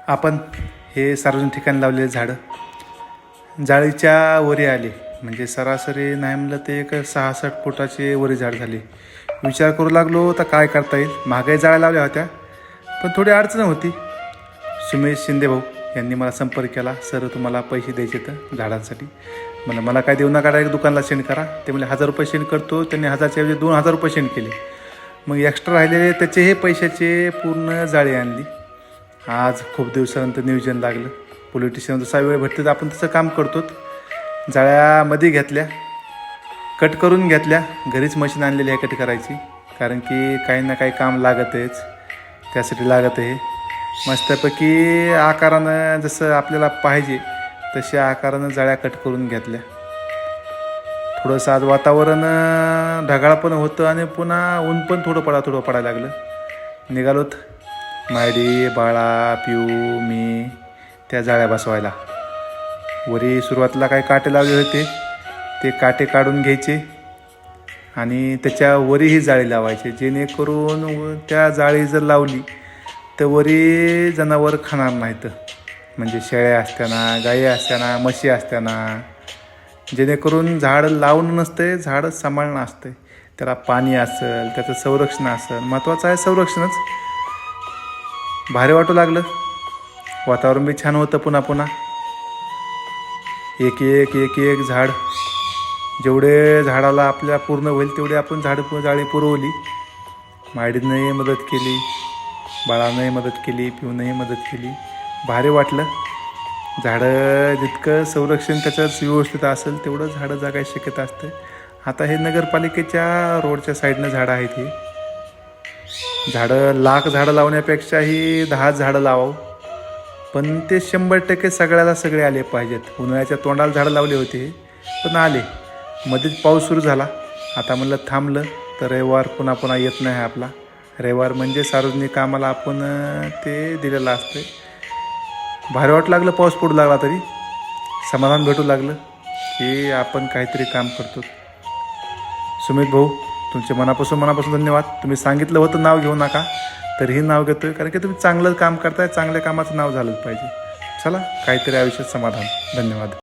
आपण हे सार्वजनिक ठिकाणी लावलेले झाडं जाळीच्या वरी आले, म्हणजे सरासरी नाही म्हणलं ते एक 66 फुटाचे वरी झाड झाले. विचार करू लागलो तर काय करता येईल. महागाई जाळ्या लावल्या होत्या पण थोडी अडचण होती. सुमेश शिंदे भाऊ यांनी मला संपर्क केला, सर तुम्हाला पैसे द्यायचे तर झाडांसाठी. मला काय देऊ नका, डायरेक्ट दुकानला सेंड करा. ते म्हणजे 1000 रुपये सेंड करतो. त्यांनी 1000च्या ऐवजी 2000 रुपये सेंड केले. मग एक्स्ट्रा राहिलेले त्याचे हे पैशाचे पूर्ण जाळी आणली. आज खूप दिवसानंतर नियोजन लागलं. पोलिटिशियन जसा वेळ भेटते तर आपण तसं काम करतो. जाळ्यामध्ये घेतल्या, कट करून घेतल्या. घरीच मशीन आणलेली आहे कट करायची, कारण की काही ना काही काम लागतच, त्यासाठी लागत आहे. मस्तपैकी आकारानं जसं आपल्याला पाहिजे तशा आकारानं जाळ्या कट करून घेतल्या. थोडंसं आज वातावरण ढगाळ पण होतं आणि पुन्हा ऊन पण थोडं पडायला लागलं. निघालोत मायडी, बाळा, पिऊ, मी त्या जाळ्या बसवायला. वरी सुरुवातीला काही काटे लावले होते, ते काटे काढून घ्यायचे आणि त्याच्या वरी ही जाळी लावायची, जेणेकरून त्या जाळी जर लावली तर वरी जनावर खाणार नाहीत. म्हणजे शेळ्या असताना, गाई असताना, म्हशी असताना, जेणेकरून झाड लावून नसते, झाड सांभाळणं असते. त्याला पाणी असेल, त्याचं संरक्षण असेल, महत्त्वाचं आहे संरक्षणच. भारी वाटू लागलं. वातावरण बी छान होतं. पुन्हा एक एक एक एक झाड, जेवढे झाडाला आपल्या पूर्ण होईल तेवढे आपण जाळी पुरवली. मायडीनंही मदत केली, बाळानंही मदत केली, पिऊनंही मदत केली. भारी वाटलं. झाडं जितकं संरक्षण त्याचं व्यवस्थित असेल तेवढं झाडं जगायची शक्यता असते. आता हे नगरपालिकेच्या रोडच्या साईडनं झाडं आहेत. ही झाडं लाख झाडं लावण्यापेक्षाही 10 झाडं लावावं, पण ते 100% सगळ्याला सगळे आले पाहिजेत. उन्हाळ्याच्या तोंडाला झाडं लावले होते पण आले. मध्येच पाऊस सुरू झाला. आता म्हणलं थांबलं तर रविवार पुन्हा येत नाही आपला. रविवार म्हणजे सार्वजनिक कामाला आपण ते दिलेलं असतं. भारी वाटू लागलं. पाऊस पडू लागला तरी समाधान भेटू लागलं की आपण काहीतरी काम करतो. सुमित भाऊ, तुमचे मनापासून धन्यवाद. तुम्ही सांगितलं होतं नाव घेऊ नका, तरीही नाव घेतोय, कारण की तुम्ही चांगलं काम करताय. चांगल्या कामाचं नाव झालंच पाहिजे. चला, काहीतरी आयुष्यात समाधान. धन्यवाद.